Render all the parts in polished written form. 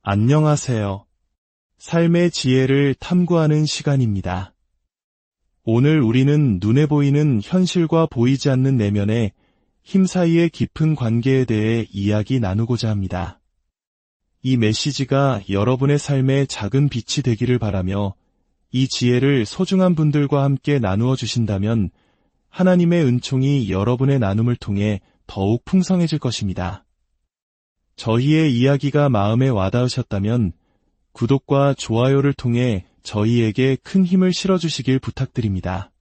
안녕하세요. 삶의 지혜를 탐구하는 시간입니다. 오늘 우리는 눈에 보이는 현실과 보이지 않는 내면의 힘 사이의 깊은 관계에 대해 이야기 나누고자 합니다. 이 메시지가 여러분의 삶에 작은 빛이 되기를 바라며 이 지혜를 소중한 분들과 함께 나누어 주신다면 하나님의 은총이 여러분의 나눔을 통해 더욱 풍성해질 것입니다. 저희의 이야기가 마음에 와닿으셨다면 구독과 좋아요를 통해 저희에게 큰 힘을 실어주시길 부탁드립니다.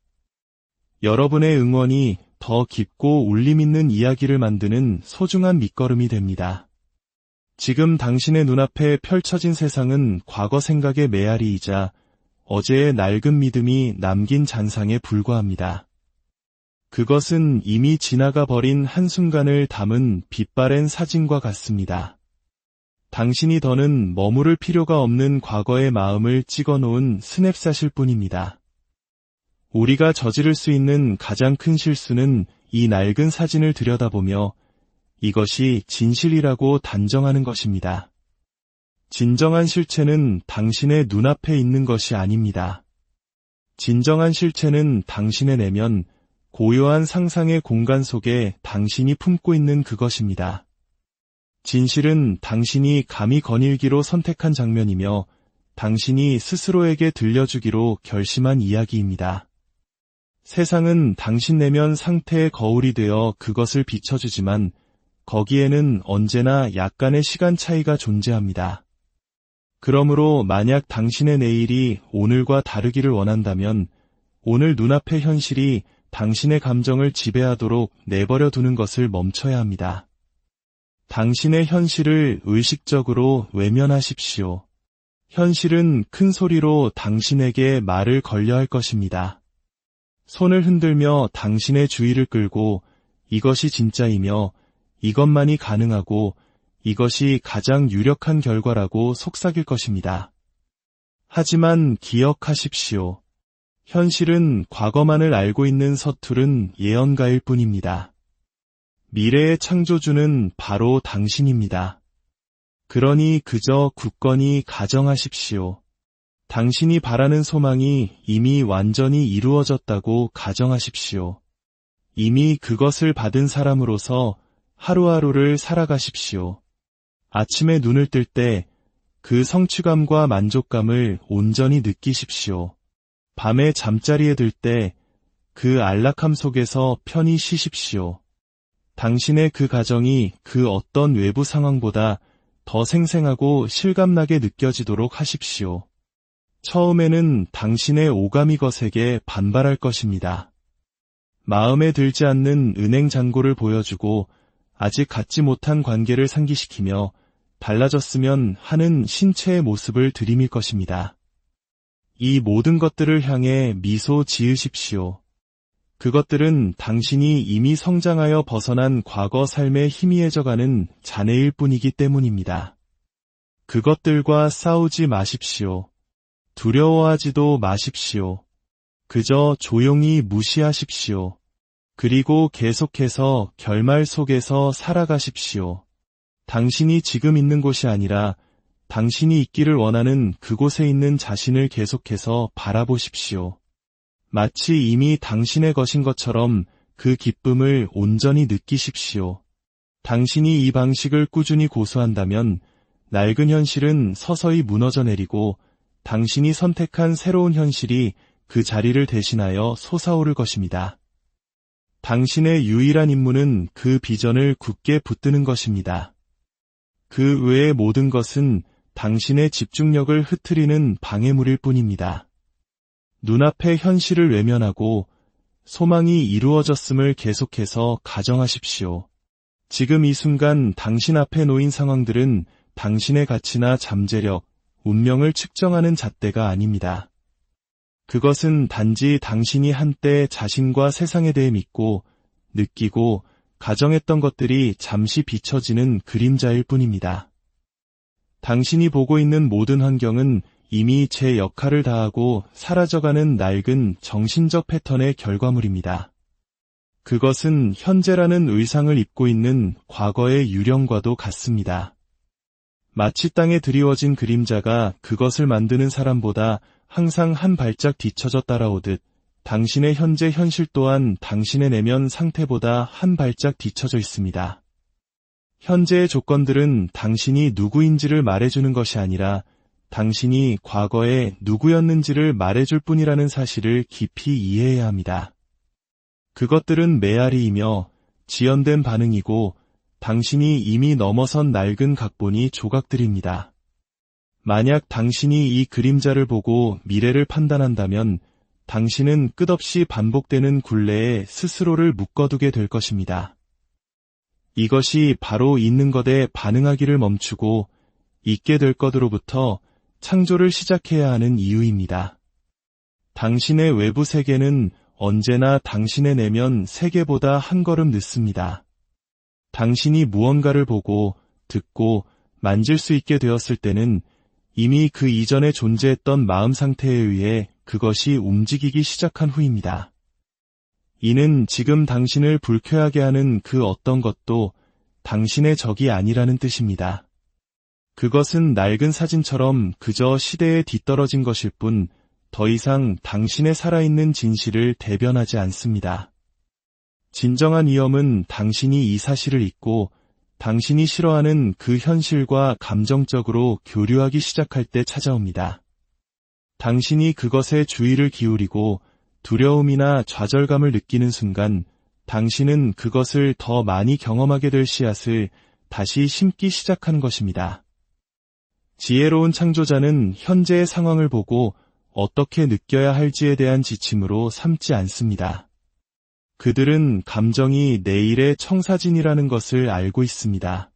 여러분의 응원이 더 깊고 울림있는 이야기를 만드는 소중한 밑거름이 됩니다. 지금 당신의 눈앞에 펼쳐진 세상은 과거 생각의 메아리이자 어제의 낡은 믿음이 남긴 잔상에 불과합니다. 그것은 이미 지나가 버린 한순간을 담은 빛바랜 사진과 같습니다. 당신이 더는 머무를 필요가 없는 과거의 마음을 찍어놓은 스냅샷일 뿐입니다. 우리가 저지를 수 있는 가장 큰 실수는 이 낡은 사진을 들여다보며 이것이 진실이라고 단정하는 것입니다. 진정한 실체는 당신의 눈앞에 있는 것이 아닙니다. 진정한 실체는 당신의 내면, 고요한 상상의 공간 속에 당신이 품고 있는 그것입니다. 진실은 당신이 감히 거닐기로 선택한 장면이며 당신이 스스로에게 들려주기로 결심한 이야기입니다. 세상은 당신 내면 상태의 거울이 되어 그것을 비춰주지만 거기에는 언제나 약간의 시간 차이가 존재합니다. 그러므로 만약 당신의 내일이 오늘과 다르기를 원한다면 오늘 눈앞의 현실이 당신의 감정을 지배하도록 내버려 두는 것을 멈춰야 합니다. 당신의 현실을 의식적으로 외면하십시오. 현실은 큰 소리로 당신에게 말을 걸려 할 것입니다. 손을 흔들며 당신의 주의를 끌고 이것이 진짜이며 이것만이 가능하고 이것이 가장 유력한 결과라고 속삭일 것입니다. 하지만 기억하십시오. 현실은 과거만을 알고 있는 서투른 예언가일 뿐입니다. 미래의 창조주는 바로 당신입니다. 그러니 그저 굳건히 가정하십시오. 당신이 바라는 소망이 이미 완전히 이루어졌다고 가정하십시오. 이미 그것을 받은 사람으로서 하루하루를 살아가십시오. 아침에 눈을 뜰 때 그 성취감과 만족감을 온전히 느끼십시오. 밤에 잠자리에 들 때 그 안락함 속에서 편히 쉬십시오. 당신의 그 가정이 그 어떤 외부 상황보다 더 생생하고 실감나게 느껴지도록 하십시오. 처음에는 당신의 오감이 거세게 반발할 것입니다. 마음에 들지 않는 은행 잔고를 보여주고 아직 갖지 못한 관계를 상기시키며 달라졌으면 하는 신체의 모습을 들이밀 것입니다. 이 모든 것들을 향해 미소 지으십시오. 그것들은 당신이 이미 성장하여 벗어난 과거 삶에 희미해져가는 잔해일 뿐이기 때문입니다. 그것들과 싸우지 마십시오. 두려워하지도 마십시오. 그저 조용히 무시하십시오. 그리고 계속해서 결말 속에서 살아가십시오. 당신이 지금 있는 곳이 아니라 당신이 있기를 원하는 그곳에 있는 자신을 계속해서 바라보십시오. 마치 이미 당신의 것인 것처럼 그 기쁨을 온전히 느끼십시오. 당신이 이 방식을 꾸준히 고수한다면 낡은 현실은 서서히 무너져 내리고 당신이 선택한 새로운 현실이 그 자리를 대신하여 솟아오를 것입니다. 당신의 유일한 임무는 그 비전을 굳게 붙드는 것입니다. 그 외의 모든 것은 당신의 집중력을 흐트리는 방해물일 뿐입니다. 눈앞의 현실을 외면하고 소망이 이루어졌음을 계속해서 가정하십시오. 지금 이 순간 당신 앞에 놓인 상황들은 당신의 가치나 잠재력, 운명을 측정하는 잣대가 아닙니다. 그것은 단지 당신이 한때 자신과 세상에 대해 믿고, 느끼고, 가정했던 것들이 잠시 비춰지는 그림자일 뿐입니다. 당신이 보고 있는 모든 환경은 이미 제 역할을 다하고 사라져가는 낡은 정신적 패턴의 결과물입니다. 그것은 현재라는 의상을 입고 있는 과거의 유령과도 같습니다. 마치 땅에 드리워진 그림자가 그것을 만드는 사람보다 항상 한 발짝 뒤처져 따라오듯 당신의 현재 현실 또한 당신의 내면 상태보다 한 발짝 뒤처져 있습니다. 현재의 조건들은 당신이 누구인지를 말해주는 것이 아니라 당신이 과거에 누구였는지를 말해줄 뿐이라는 사실을 깊이 이해해야 합니다. 그것들은 메아리이며 지연된 반응이고 당신이 이미 넘어선 낡은 각본이 조각들입니다. 만약 당신이 이 그림자를 보고 미래를 판단한다면 당신은 끝없이 반복되는 굴레에 스스로를 묶어두게 될 것입니다. 이것이 바로 있는 것에 반응하기를 멈추고 있게 될 것으로부터 창조를 시작해야 하는 이유입니다. 당신의 외부 세계는 언제나 당신의 내면 세계보다 한 걸음 늦습니다. 당신이 무언가를 보고 듣고 만질 수 있게 되었을 때는 이미 그 이전에 존재했던 마음 상태에 의해 그것이 움직이기 시작한 후입니다. 이는 지금 당신을 불쾌하게 하는 그 어떤 것도 당신의 적이 아니라는 뜻입니다. 그것은 낡은 사진처럼 그저 시대에 뒤떨어진 것일 뿐 더 이상 당신의 살아있는 진실을 대변하지 않습니다. 진정한 위험은 당신이 이 사실을 잊고 당신이 싫어하는 그 현실과 감정적으로 교류하기 시작할 때 찾아옵니다. 당신이 그것에 주의를 기울이고 두려움이나 좌절감을 느끼는 순간 당신은 그것을 더 많이 경험하게 될 씨앗을 다시 심기 시작하는 것입니다. 지혜로운 창조자는 현재의 상황을 보고 어떻게 느껴야 할지에 대한 지침으로 삼지 않습니다. 그들은 감정이 내일의 청사진이라는 것을 알고 있습니다.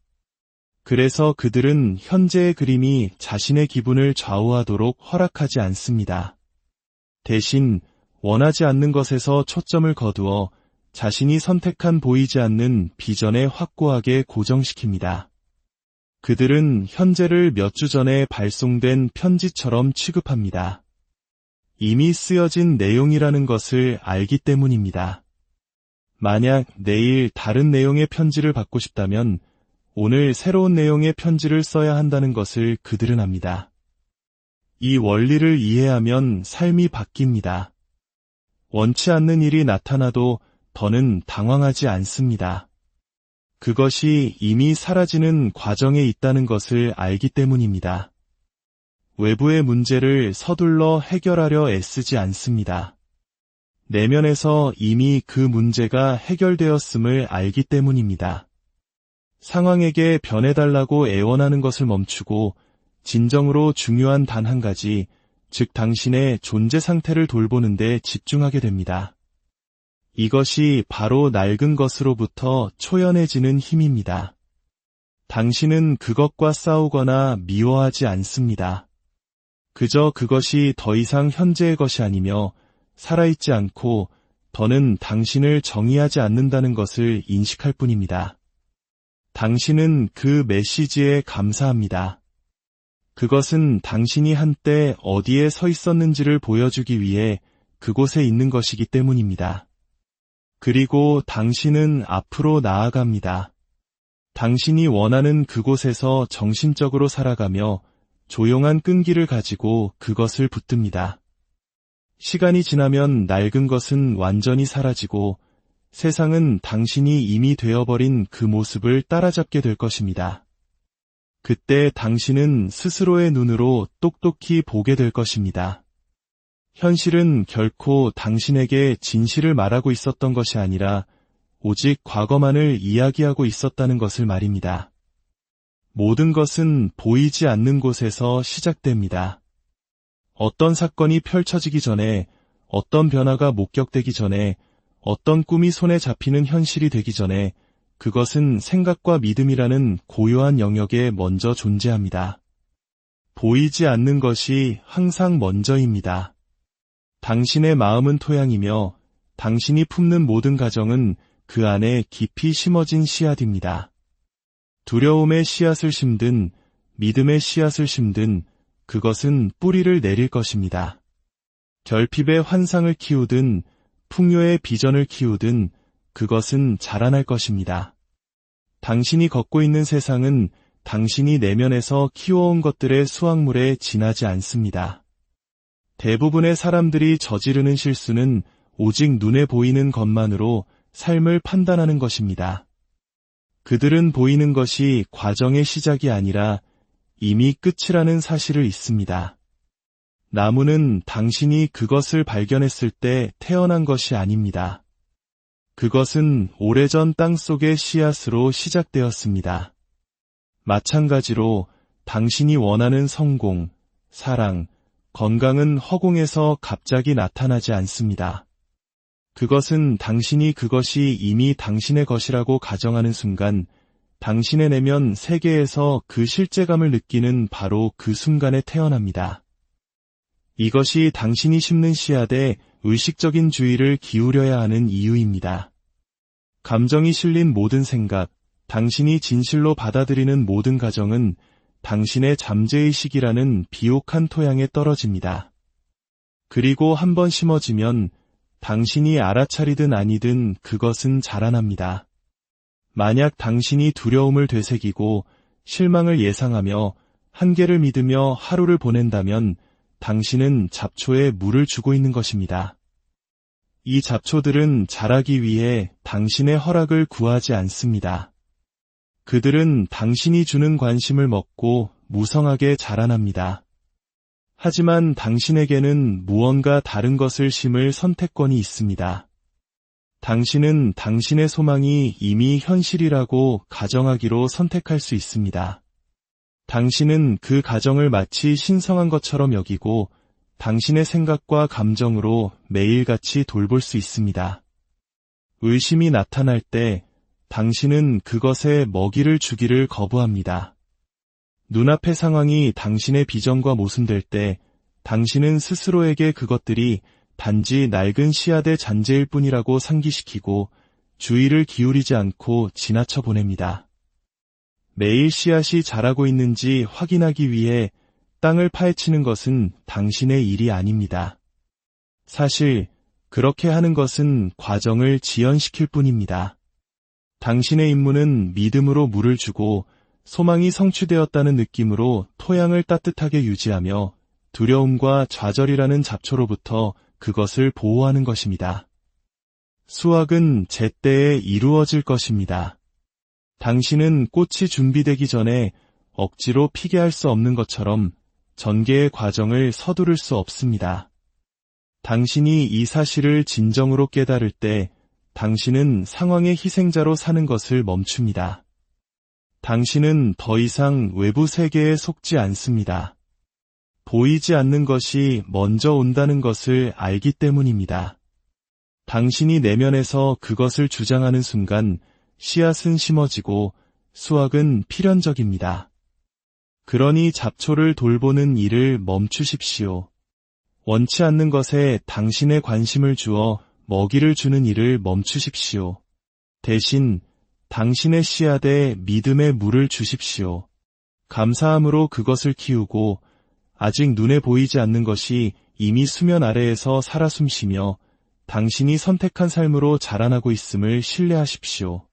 그래서 그들은 현재의 그림이 자신의 기분을 좌우하도록 허락하지 않습니다. 대신 원하지 않는 것에서 초점을 거두어 자신이 선택한 보이지 않는 비전에 확고하게 고정시킵니다. 그들은 현재를 몇 주 전에 발송된 편지처럼 취급합니다. 이미 쓰여진 내용이라는 것을 알기 때문입니다. 만약 내일 다른 내용의 편지를 받고 싶다면 오늘 새로운 내용의 편지를 써야 한다는 것을 그들은 압니다. 이 원리를 이해하면 삶이 바뀝니다. 원치 않는 일이 나타나도 더는 당황하지 않습니다. 그것이 이미 사라지는 과정에 있다는 것을 알기 때문입니다. 외부의 문제를 서둘러 해결하려 애쓰지 않습니다. 내면에서 이미 그 문제가 해결되었음을 알기 때문입니다. 상황에게 변해달라고 애원하는 것을 멈추고 진정으로 중요한 단 한 가지, 즉 당신의 존재 상태를 돌보는 데 집중하게 됩니다. 이것이 바로 낡은 것으로부터 초연해지는 힘입니다. 당신은 그것과 싸우거나 미워하지 않습니다. 그저 그것이 더 이상 현재의 것이 아니며 살아있지 않고 더는 당신을 정의하지 않는다는 것을 인식할 뿐입니다. 당신은 그 메시지에 감사합니다. 그것은 당신이 한때 어디에 서 있었는지를 보여주기 위해 그곳에 있는 것이기 때문입니다. 그리고 당신은 앞으로 나아갑니다. 당신이 원하는 그곳에서 정신적으로 살아가며 조용한 끈기를 가지고 그것을 붙듭니다. 시간이 지나면 낡은 것은 완전히 사라지고 세상은 당신이 이미 되어버린 그 모습을 따라잡게 될 것입니다. 그때 당신은 스스로의 눈으로 똑똑히 보게 될 것입니다. 현실은 결코 당신에게 진실을 말하고 있었던 것이 아니라 오직 과거만을 이야기하고 있었다는 것을 말입니다. 모든 것은 보이지 않는 곳에서 시작됩니다. 어떤 사건이 펼쳐지기 전에, 어떤 변화가 목격되기 전에, 어떤 꿈이 손에 잡히는 현실이 되기 전에 그것은 생각과 믿음이라는 고요한 영역에 먼저 존재합니다. 보이지 않는 것이 항상 먼저입니다. 당신의 마음은 토양이며 당신이 품는 모든 가정은 그 안에 깊이 심어진 씨앗입니다. 두려움의 씨앗을 심든 믿음의 씨앗을 심든 그것은 뿌리를 내릴 것입니다. 결핍의 환상을 키우든 풍요의 비전을 키우든 그것은 자라날 것입니다. 당신이 걷고 있는 세상은 당신이 내면에서 키워온 것들의 수확물에 지나지 않습니다. 대부분의 사람들이 저지르는 실수는 오직 눈에 보이는 것만으로 삶을 판단하는 것입니다. 그들은 보이는 것이 과정의 시작이 아니라 이미 끝이라는 사실을 잊습니다. 나무는 당신이 그것을 발견했을 때 태어난 것이 아닙니다. 그것은 오래전 땅속의 씨앗으로 시작되었습니다. 마찬가지로 당신이 원하는 성공, 사랑, 건강은 허공에서 갑자기 나타나지 않습니다. 그것은 당신이 그것이 이미 당신의 것이라고 가정하는 순간 당신의 내면 세계에서 그 실제감을 느끼는 바로 그 순간에 태어납니다. 이것이 당신이 심는 씨앗에 의식적인 주의를 기울여야 하는 이유입니다. 감정이 실린 모든 생각, 당신이 진실로 받아들이는 모든 가정은 당신의 잠재의식이라는 비옥한 토양에 떨어집니다. 그리고 한번 심어지면 당신이 알아차리든 아니든 그것은 자라납니다. 만약 당신이 두려움을 되새기고 실망을 예상하며 한계를 믿으며 하루를 보낸다면 당신은 잡초에 물을 주고 있는 것입니다. 이 잡초들은 자라기 위해 당신의 허락을 구하지 않습니다. 그들은 당신이 주는 관심을 먹고 무성하게 자라납니다. 하지만 당신에게는 무언가 다른 것을 심을 선택권이 있습니다. 당신은 당신의 소망이 이미 현실이라고 가정하기로 선택할 수 있습니다. 당신은 그 가정을 마치 신성한 것처럼 여기고 당신의 생각과 감정으로 매일같이 돌볼 수 있습니다. 의심이 나타날 때 당신은 그것에 먹이를 주기를 거부합니다. 눈앞의 상황이 당신의 비전과 모순될 때 당신은 스스로에게 그것들이 단지 낡은 씨앗의 잔재일 뿐이라고 상기시키고 주의를 기울이지 않고 지나쳐 보냅니다. 매일 씨앗이 자라고 있는지 확인하기 위해 땅을 파헤치는 것은 당신의 일이 아닙니다. 사실 그렇게 하는 것은 과정을 지연시킬 뿐입니다. 당신의 임무는 믿음으로 물을 주고 소망이 성취되었다는 느낌으로 토양을 따뜻하게 유지하며 두려움과 좌절이라는 잡초로부터 그것을 보호하는 것입니다. 수확은 제때에 이루어질 것입니다. 당신은 꽃이 준비되기 전에 억지로 피게 할 수 없는 것처럼 전개의 과정을 서두를 수 없습니다. 당신이 이 사실을 진정으로 깨달을 때 당신은 상황의 희생자로 사는 것을 멈춥니다. 당신은 더 이상 외부 세계에 속지 않습니다. 보이지 않는 것이 먼저 온다는 것을 알기 때문입니다. 당신이 내면에서 그것을 주장하는 순간 씨앗은 심어지고 수확은 필연적입니다. 그러니 잡초를 돌보는 일을 멈추십시오. 원치 않는 것에 당신의 관심을 주어 먹이를 주는 일을 멈추십시오. 대신 당신의 씨앗에 믿음의 물을 주십시오. 감사함으로 그것을 키우고 아직 눈에 보이지 않는 것이 이미 수면 아래에서 살아 숨쉬며 당신이 선택한 삶으로 자라나고 있음을 신뢰하십시오.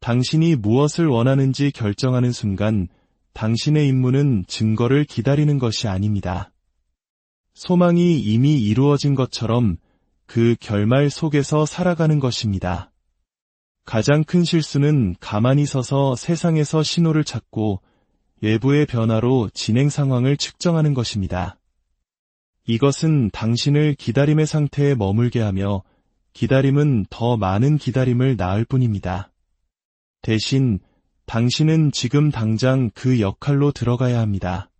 당신이 무엇을 원하는지 결정하는 순간 당신의 임무는 증거를 기다리는 것이 아닙니다. 소망이 이미 이루어진 것처럼 그 결말 속에서 살아가는 것입니다. 가장 큰 실수는 가만히 서서 세상에서 신호를 찾고 외부의 변화로 진행 상황을 측정하는 것입니다. 이것은 당신을 기다림의 상태에 머물게 하며 기다림은 더 많은 기다림을 낳을 뿐입니다. 대신 당신은 지금 당장 그 역할로 들어가야 합니다.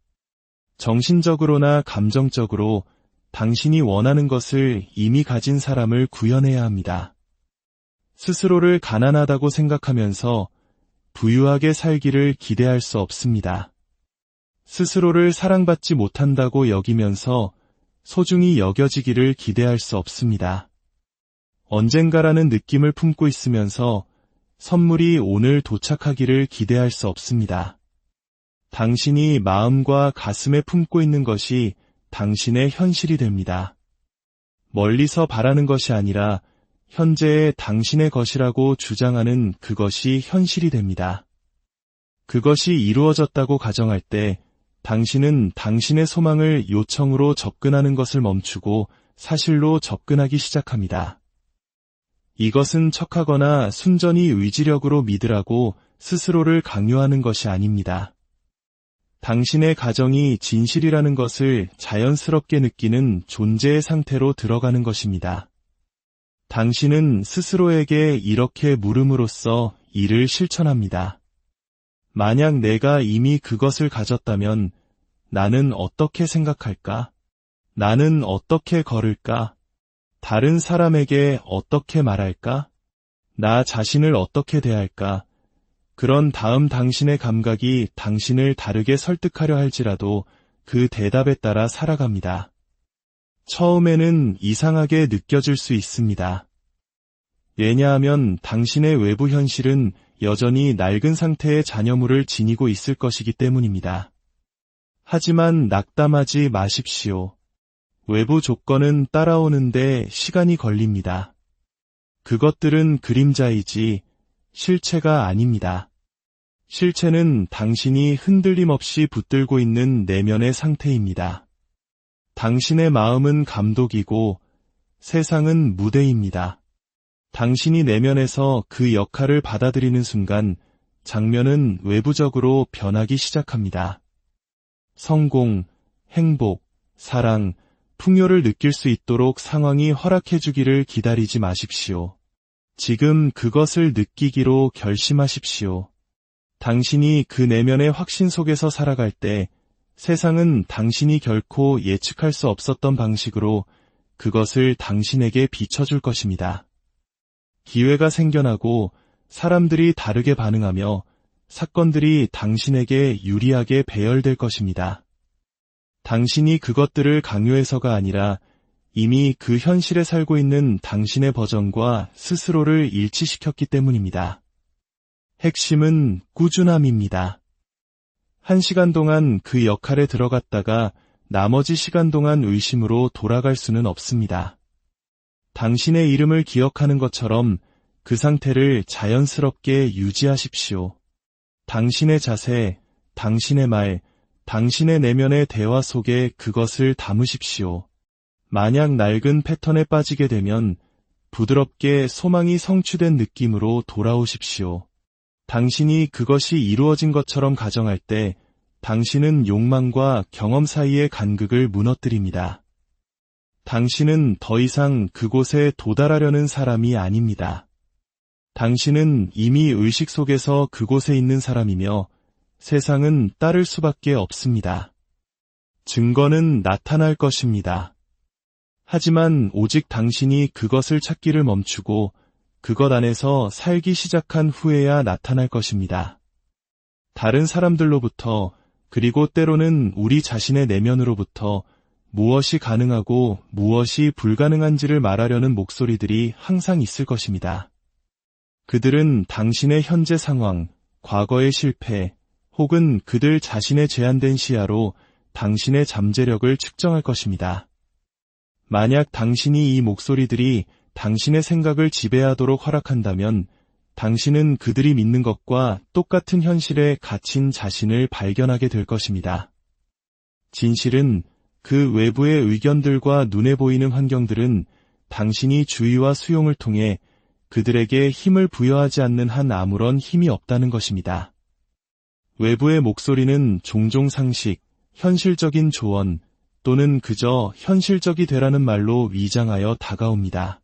정신적으로나 감정적으로 당신이 원하는 것을 이미 가진 사람을 구현해야 합니다. 스스로를 가난하다고 생각하면서 부유하게 살기를 기대할 수 없습니다. 스스로를 사랑받지 못한다고 여기면서 소중히 여겨지기를 기대할 수 없습니다. 언젠가라는 느낌을 품고 있으면서 선물이 오늘 도착하기를 기대할 수 없습니다. 당신이 마음과 가슴에 품고 있는 것이 당신의 현실이 됩니다. 멀리서 바라는 것이 아니라 현재의 당신의 것이라고 주장하는 그것이 현실이 됩니다. 그것이 이루어졌다고 가정할 때 당신은 당신의 소망을 요청으로 접근하는 것을 멈추고 사실로 접근하기 시작합니다. 이것은 척하거나 순전히 의지력으로 믿으라고 스스로를 강요하는 것이 아닙니다. 당신의 가정이 진실이라는 것을 자연스럽게 느끼는 존재의 상태로 들어가는 것입니다. 당신은 스스로에게 이렇게 물음으로써 이를 실천합니다. 만약 내가 이미 그것을 가졌다면 나는 어떻게 생각할까? 나는 어떻게 걸을까? 다른 사람에게 어떻게 말할까? 나 자신을 어떻게 대할까? 그런 다음 당신의 감각이 당신을 다르게 설득하려 할지라도 그 대답에 따라 살아갑니다. 처음에는 이상하게 느껴질 수 있습니다. 왜냐하면 당신의 외부 현실은 여전히 낡은 상태의 잔여물을 지니고 있을 것이기 때문입니다. 하지만 낙담하지 마십시오. 외부 조건은 따라오는데 시간이 걸립니다. 그것들은 그림자이지 실체가 아닙니다. 실체는 당신이 흔들림 없이 붙들고 있는 내면의 상태입니다. 당신의 마음은 감독이고 세상은 무대입니다. 당신이 내면에서 그 역할을 받아들이는 순간 장면은 외부적으로 변하기 시작합니다. 성공, 행복, 사랑, 풍요를 느낄 수 있도록 상황이 허락해주기를 기다리지 마십시오. 지금 그것을 느끼기로 결심하십시오. 당신이 그 내면의 확신 속에서 살아갈 때 세상은 당신이 결코 예측할 수 없었던 방식으로 그것을 당신에게 비춰줄 것입니다. 기회가 생겨나고 사람들이 다르게 반응하며 사건들이 당신에게 유리하게 배열될 것입니다. 당신이 그것들을 강요해서가 아니라 이미 그 현실에 살고 있는 당신의 버전과 스스로를 일치시켰기 때문입니다. 핵심은 꾸준함입니다. 1시간 동안 그 역할에 들어갔다가 나머지 시간 동안 의심으로 돌아갈 수는 없습니다. 당신의 이름을 기억하는 것처럼 그 상태를 자연스럽게 유지하십시오. 당신의 자세, 당신의 말, 당신의 내면의 대화 속에 그것을 담으십시오. 만약 낡은 패턴에 빠지게 되면 부드럽게 소망이 성취된 느낌으로 돌아오십시오. 당신이 그것이 이루어진 것처럼 가정할 때 당신은 욕망과 경험 사이의 간극을 무너뜨립니다. 당신은 더 이상 그곳에 도달하려는 사람이 아닙니다. 당신은 이미 의식 속에서 그곳에 있는 사람이며 세상은 따를 수밖에 없습니다. 증거는 나타날 것입니다. 하지만 오직 당신이 그것을 찾기를 멈추고 그것 안에서 살기 시작한 후에야 나타날 것입니다. 다른 사람들로부터 그리고 때로는 우리 자신의 내면으로부터 무엇이 가능하고 무엇이 불가능한지를 말하려는 목소리들이 항상 있을 것입니다. 그들은 당신의 현재 상황, 과거의 실패, 혹은 그들 자신의 제한된 시야로 당신의 잠재력을 측정할 것입니다. 만약 당신이 이 목소리들이 당신의 생각을 지배하도록 허락한다면 당신은 그들이 믿는 것과 똑같은 현실에 갇힌 자신을 발견하게 될 것입니다. 진실은 그 외부의 의견들과 눈에 보이는 환경들은 당신이 주의와 수용을 통해 그들에게 힘을 부여하지 않는 한 아무런 힘이 없다는 것입니다. 외부의 목소리는 종종 상식, 현실적인 조언 또는 그저 현실적이 되라는 말로 위장하여 다가옵니다.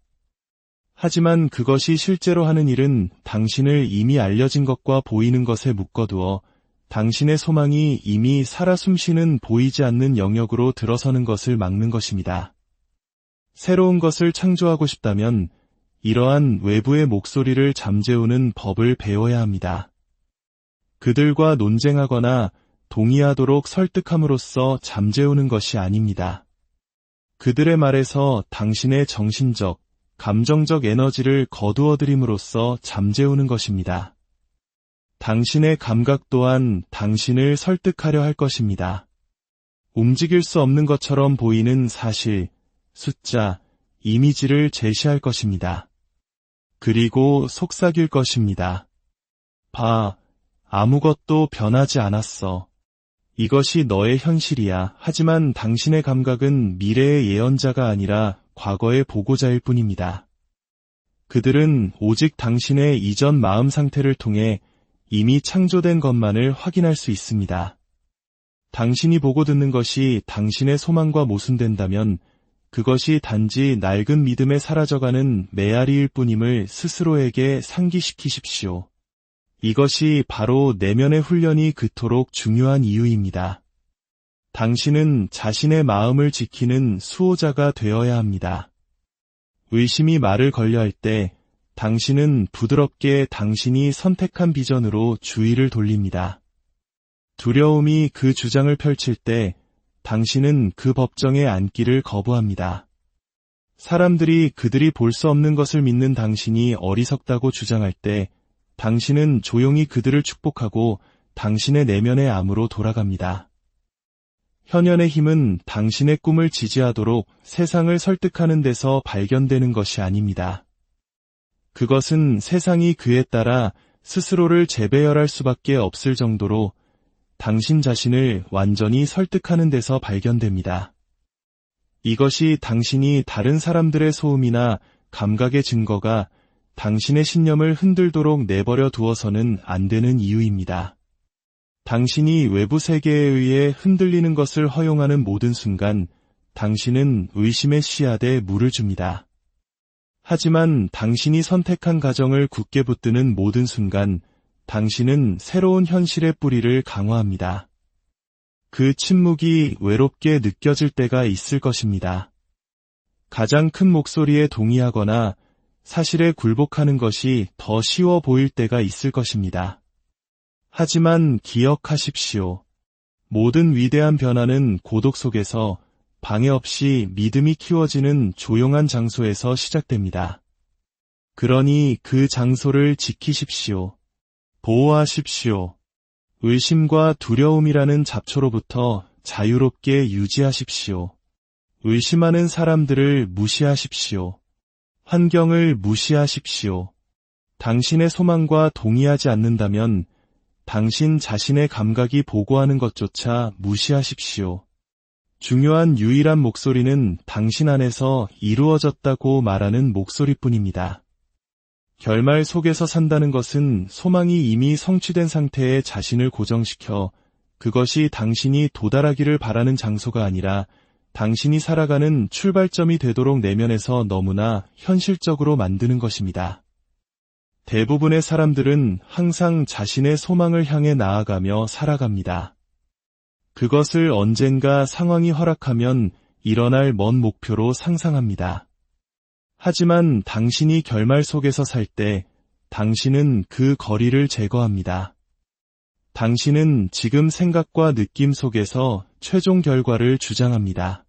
하지만 그것이 실제로 하는 일은 당신을 이미 알려진 것과 보이는 것에 묶어두어 당신의 소망이 이미 살아 숨쉬는 보이지 않는 영역으로 들어서는 것을 막는 것입니다. 새로운 것을 창조하고 싶다면 이러한 외부의 목소리를 잠재우는 법을 배워야 합니다. 그들과 논쟁하거나 동의하도록 설득함으로써 잠재우는 것이 아닙니다. 그들의 말에서 당신의 정신적, 감정적 에너지를 거두어들임으로써 잠재우는 것입니다. 당신의 감각 또한 당신을 설득하려 할 것입니다. 움직일 수 없는 것처럼 보이는 사실, 숫자, 이미지를 제시할 것입니다. 그리고 속삭일 것입니다. 봐, 아무것도 변하지 않았어. 이것이 너의 현실이야. 하지만 당신의 감각은 미래의 예언자가 아니라 과거의 보고자일 뿐입니다. 그들은 오직 당신의 이전 마음 상태를 통해 이미 창조된 것만을 확인할 수 있습니다. 당신이 보고 듣는 것이 당신의 소망과 모순된다면 그것이 단지 낡은 믿음에 사라져가는 메아리일 뿐임을 스스로에게 상기시키십시오. 이것이 바로 내면의 훈련이 그토록 중요한 이유입니다. 당신은 자신의 마음을 지키는 수호자가 되어야 합니다. 의심이 말을 걸려 할 때 당신은 부드럽게 당신이 선택한 비전으로 주의를 돌립니다. 두려움이 그 주장을 펼칠 때 당신은 그 법정에 앉기를 거부합니다. 사람들이 그들이 볼 수 없는 것을 믿는 당신이 어리석다고 주장할 때 당신은 조용히 그들을 축복하고 당신의 내면의 암으로 돌아갑니다. 현현의 힘은 당신의 꿈을 지지하도록 세상을 설득하는 데서 발견되는 것이 아닙니다. 그것은 세상이 그에 따라 스스로를 재배열할 수밖에 없을 정도로 당신 자신을 완전히 설득하는 데서 발견됩니다. 이것이 당신이 다른 사람들의 소음이나 감각의 증거가 당신의 신념을 흔들도록 내버려 두어서는 안 되는 이유입니다. 당신이 외부 세계에 의해 흔들리는 것을 허용하는 모든 순간 당신은 의심의 씨앗에 물을 줍니다. 하지만 당신이 선택한 가정을 굳게 붙드는 모든 순간 당신은 새로운 현실의 뿌리를 강화합니다. 그 침묵이 외롭게 느껴질 때가 있을 것입니다. 가장 큰 목소리에 동의하거나 사실에 굴복하는 것이 더 쉬워 보일 때가 있을 것입니다. 하지만 기억하십시오. 모든 위대한 변화는 고독 속에서 방해 없이 믿음이 키워지는 조용한 장소에서 시작됩니다. 그러니 그 장소를 지키십시오. 보호하십시오. 의심과 두려움이라는 잡초로부터 자유롭게 유지하십시오. 의심하는 사람들을 무시하십시오. 환경을 무시하십시오. 당신의 소망과 동의하지 않는다면 당신 자신의 감각이 보고하는 것조차 무시하십시오. 중요한 유일한 목소리는 당신 안에서 이루어졌다고 말하는 목소리뿐입니다. 결말 속에서 산다는 것은 소망이 이미 성취된 상태에 자신을 고정시켜 그것이 당신이 도달하기를 바라는 장소가 아니라 당신이 살아가는 출발점이 되도록 내면에서 너무나 현실적으로 만드는 것입니다. 대부분의 사람들은 항상 자신의 소망을 향해 나아가며 살아갑니다. 그것을 언젠가 상황이 허락하면 일어날 먼 목표로 상상합니다. 하지만 당신이 결말 속에서 살 때 당신은 그 거리를 제거합니다. 당신은 지금 생각과 느낌 속에서 최종 결과를 주장합니다.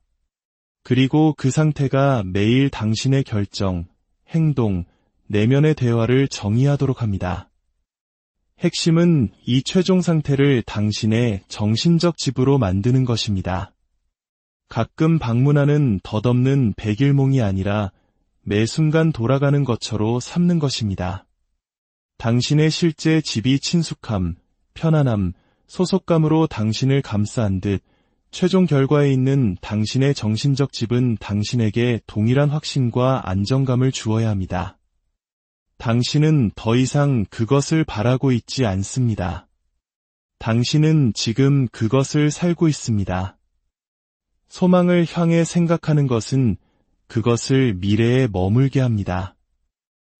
그리고 그 상태가 매일 당신의 결정, 행동, 내면의 대화를 정의하도록 합니다. 핵심은 이 최종 상태를 당신의 정신적 집으로 만드는 것입니다. 가끔 방문하는 덧없는 백일몽이 아니라 매 순간 돌아가는 것처럼 삼는 것입니다. 당신의 실제 집이 친숙함, 편안함, 소속감으로 당신을 감싸 안듯 최종 결과에 있는 당신의 정신적 집은 당신에게 동일한 확신과 안정감을 주어야 합니다. 당신은 더 이상 그것을 바라고 있지 않습니다. 당신은 지금 그것을 살고 있습니다. 소망을 향해 생각하는 것은 그것을 미래에 머물게 합니다.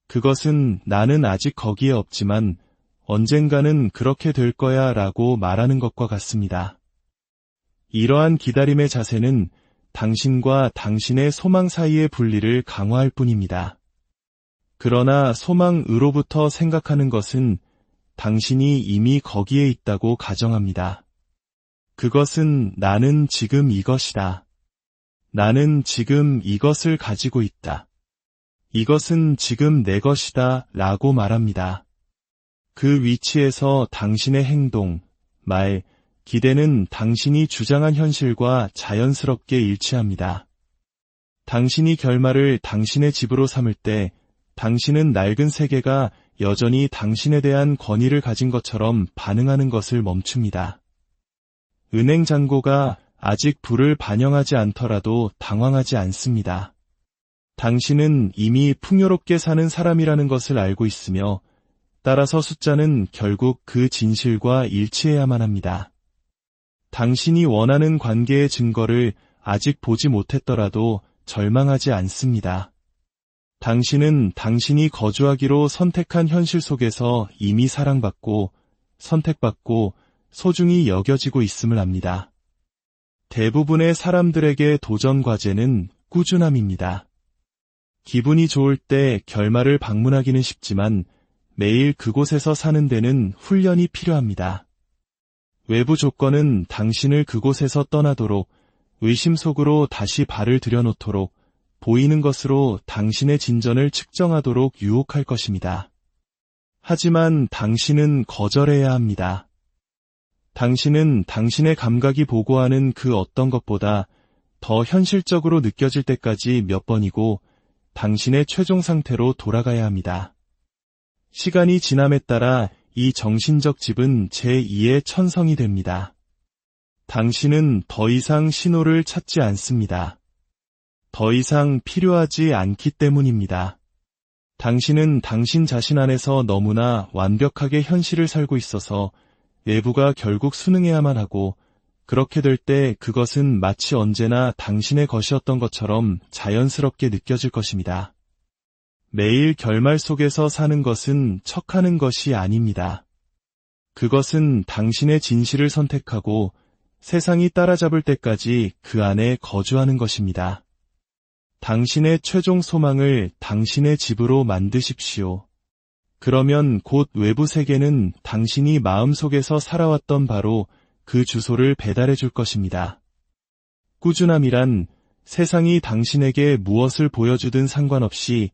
그것은 나는 아직 거기에 없지만 언젠가는 그렇게 될 거야 라고 말하는 것과 같습니다. 이러한 기다림의 자세는 당신과 당신의 소망 사이의 분리를 강화할 뿐입니다. 그러나 소망으로부터 생각하는 것은 당신이 이미 거기에 있다고 가정합니다. 그것은 나는 지금 이것이다. 나는 지금 이것을 가지고 있다. 이것은 지금 내 것이다 라고 말합니다. 그 위치에서 당신의 행동, 말, 기대는 당신이 주장한 현실과 자연스럽게 일치합니다. 당신이 결말을 당신의 집으로 삼을 때 당신은 낡은 세계가 여전히 당신에 대한 권위를 가진 것처럼 반응하는 것을 멈춥니다. 은행 잔고가 아직 불을 반영하지 않더라도 당황하지 않습니다. 당신은 이미 풍요롭게 사는 사람이라는 것을 알고 있으며 따라서 숫자는 결국 그 진실과 일치해야만 합니다. 당신이 원하는 관계의 증거를 아직 보지 못했더라도 절망하지 않습니다. 당신은 당신이 거주하기로 선택한 현실 속에서 이미 사랑받고 선택받고 소중히 여겨지고 있음을 압니다. 대부분의 사람들에게 도전 과제는 꾸준함입니다. 기분이 좋을 때 결말을 방문하기는 쉽지만 매일 그곳에서 사는 데는 훈련이 필요합니다. 외부 조건은 당신을 그곳에서 떠나도록 의심 속으로 다시 발을 들여놓도록 보이는 것으로 당신의 진전을 측정하도록 유혹할 것입니다. 하지만 당신은 거절해야 합니다. 당신은 당신의 감각이 보고하는 그 어떤 것보다 더 현실적으로 느껴질 때까지 몇 번이고 당신의 최종 상태로 돌아가야 합니다. 시간이 지남에 따라 이 정신적 집은 제2의 천성이 됩니다. 당신은 더 이상 신호를 찾지 않습니다. 더 이상 필요하지 않기 때문입니다. 당신은 당신 자신 안에서 너무나 완벽하게 현실을 살고 있어서 외부가 결국 순응해야만 하고 그렇게 될 때 그것은 마치 언제나 당신의 것이었던 것처럼 자연스럽게 느껴질 것입니다. 매일 결말 속에서 사는 것은 척하는 것이 아닙니다. 그것은 당신의 진실을 선택하고 세상이 따라잡을 때까지 그 안에 거주하는 것입니다. 당신의 최종 소망을 당신의 집으로 만드십시오. 그러면 곧 외부 세계는 당신이 마음속에서 살아왔던 바로 그 주소를 배달해 줄 것입니다. 꾸준함이란 세상이 당신에게 무엇을 보여주든 상관없이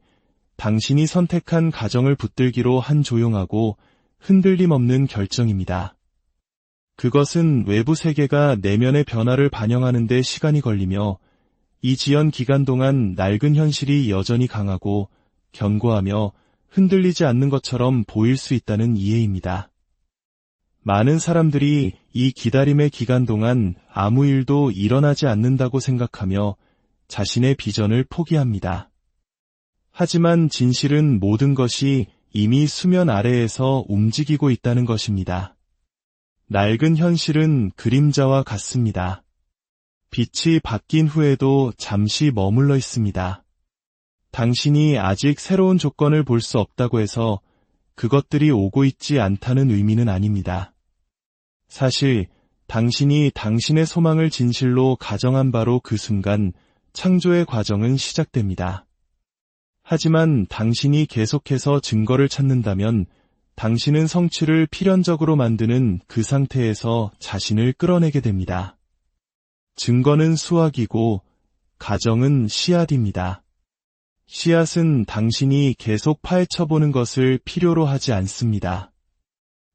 당신이 선택한 가정을 붙들기로 한 조용하고 흔들림 없는 결정입니다. 그것은 외부 세계가 내면의 변화를 반영하는 데 시간이 걸리며 이 지연 기간 동안 낡은 현실이 여전히 강하고 견고하며 흔들리지 않는 것처럼 보일 수 있다는 이해입니다. 많은 사람들이 이 기다림의 기간 동안 아무 일도 일어나지 않는다고 생각하며 자신의 비전을 포기합니다. 하지만 진실은 모든 것이 이미 수면 아래에서 움직이고 있다는 것입니다. 낡은 현실은 그림자와 같습니다. 빛이 바뀐 후에도 잠시 머물러 있습니다. 당신이 아직 새로운 조건을 볼 수 없다고 해서 그것들이 오고 있지 않다는 의미는 아닙니다. 사실 당신이 당신의 소망을 진실로 가정한 바로 그 순간 창조의 과정은 시작됩니다. 하지만 당신이 계속해서 증거를 찾는다면 당신은 성취를 필연적으로 만드는 그 상태에서 자신을 끌어내게 됩니다. 증거는 수확이고 가정은 씨앗입니다. 씨앗은 당신이 계속 파헤쳐보는 것을 필요로 하지 않습니다.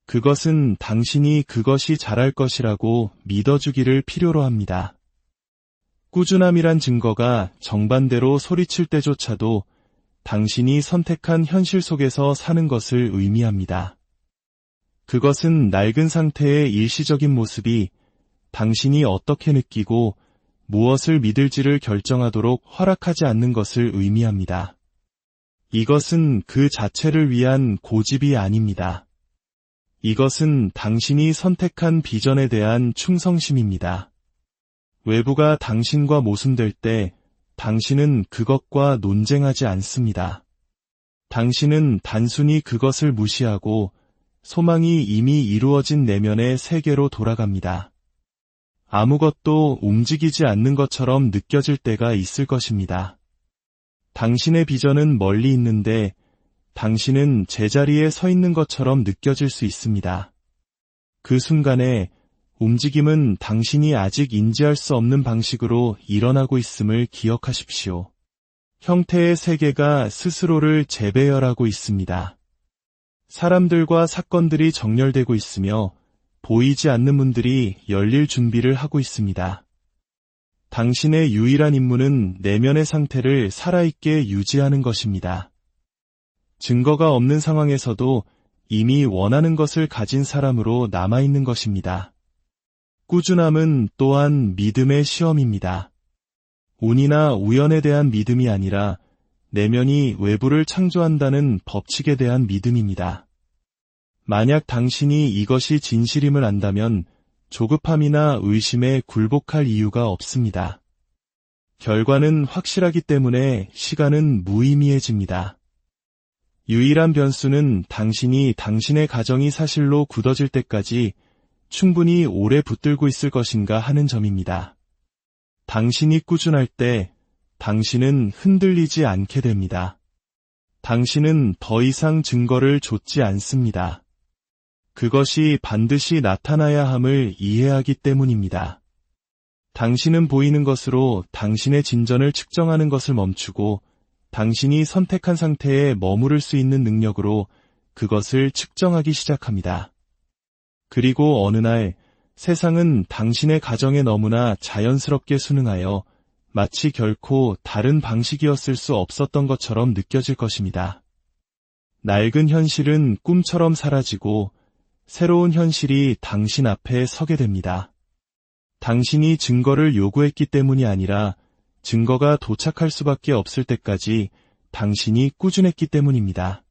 그것은 당신이 그것이 자랄 것이라고 믿어주기를 필요로 합니다. 꾸준함이란 증거가 정반대로 소리칠 때조차도 당신이 선택한 현실 속에서 사는 것을 의미합니다. 그것은 낡은 상태의 일시적인 모습이 당신이 어떻게 느끼고 무엇을 믿을지를 결정하도록 허락하지 않는 것을 의미합니다. 이것은 그 자체를 위한 고집이 아닙니다. 이것은 당신이 선택한 비전에 대한 충성심입니다. 외부가 당신과 모순될 때 당신은 그것과 논쟁하지 않습니다. 당신은 단순히 그것을 무시하고 소망이 이미 이루어진 내면의 세계로 돌아갑니다. 아무것도 움직이지 않는 것처럼 느껴질 때가 있을 것입니다. 당신의 비전은 멀리 있는데 당신은 제자리에 서 있는 것처럼 느껴질 수 있습니다. 그 순간에 움직임은 당신이 아직 인지할 수 없는 방식으로 일어나고 있음을 기억하십시오. 형태의 세계가 스스로를 재배열하고 있습니다. 사람들과 사건들이 정렬되고 있으며 보이지 않는 문들이 열릴 준비를 하고 있습니다. 당신의 유일한 임무는 내면의 상태를 살아있게 유지하는 것입니다. 증거가 없는 상황에서도 이미 원하는 것을 가진 사람으로 남아있는 것입니다. 꾸준함은 또한 믿음의 시험입니다. 운이나 우연에 대한 믿음이 아니라 내면이 외부를 창조한다는 법칙에 대한 믿음입니다. 만약 당신이 이것이 진실임을 안다면 조급함이나 의심에 굴복할 이유가 없습니다. 결과는 확실하기 때문에 시간은 무의미해집니다. 유일한 변수는 당신이 당신의 가정이 사실로 굳어질 때까지 충분히 오래 붙들고 있을 것인가 하는 점입니다. 당신이 꾸준할 때 당신은 흔들리지 않게 됩니다. 당신은 더 이상 증거를 좇지 않습니다. 그것이 반드시 나타나야 함을 이해하기 때문입니다. 당신은 보이는 것으로 당신의 진전을 측정하는 것을 멈추고 당신이 선택한 상태에 머무를 수 있는 능력으로 그것을 측정하기 시작합니다. 그리고 어느 날 세상은 당신의 가정에 너무나 자연스럽게 순응하여 마치 결코 다른 방식이었을 수 없었던 것처럼 느껴질 것입니다. 낡은 현실은 꿈처럼 사라지고 새로운 현실이 당신 앞에 서게 됩니다. 당신이 증거를 요구했기 때문이 아니라 증거가 도착할 수밖에 없을 때까지 당신이 꾸준했기 때문입니다.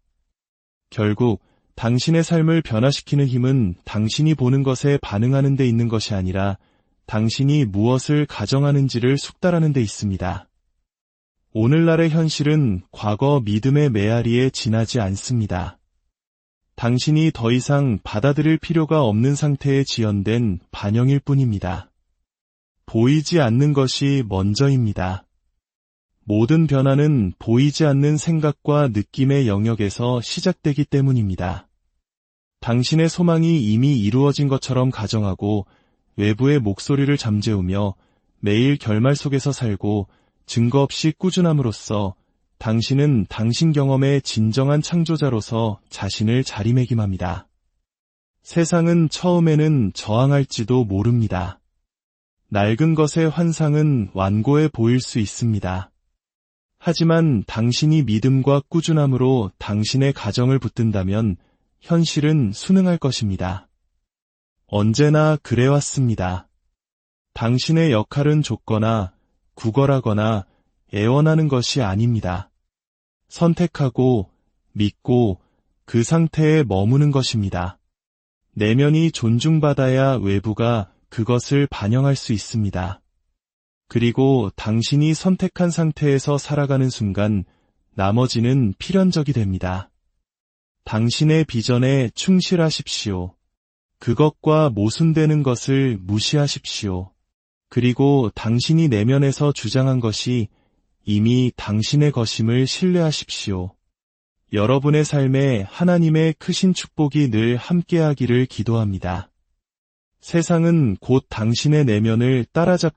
결국 당신의 삶을 변화시키는 힘은 당신이 보는 것에 반응하는 데 있는 것이 아니라 당신이 무엇을 가정하는지를 숙달하는 데 있습니다. 오늘날의 현실은 과거 믿음의 메아리에 지나지 않습니다. 당신이 더 이상 받아들일 필요가 없는 상태에 지연된 반영일 뿐입니다. 보이지 않는 것이 먼저입니다. 모든 변화는 보이지 않는 생각과 느낌의 영역에서 시작되기 때문입니다. 당신의 소망이 이미 이루어진 것처럼 가정하고 외부의 목소리를 잠재우며 매일 결말 속에서 살고 증거 없이 꾸준함으로써 당신은 당신 경험의 진정한 창조자로서 자신을 자리매김합니다. 세상은 처음에는 저항할지도 모릅니다. 낡은 것의 환상은 완고해 보일 수 있습니다. 하지만 당신이 믿음과 꾸준함으로 당신의 가정을 붙든다면 현실은 순응할 것입니다. 언제나 그래왔습니다. 당신의 역할은 좁거나 구걸하거나 애원하는 것이 아닙니다. 선택하고 믿고 그 상태에 머무는 것입니다. 내면이 존중받아야 외부가 그것을 반영할 수 있습니다. 그리고 당신이 선택한 상태에서 살아가는 순간 나머지는 필연적이 됩니다. 당신의 비전에 충실하십시오. 그것과 모순되는 것을 무시하십시오. 그리고 당신이 내면에서 주장한 것이 이미 당신의 것임을 신뢰하십시오. 여러분의 삶에 하나님의 크신 축복이 늘 함께하기를 기도합니다. 세상은 곧 당신의 내면을 따라잡기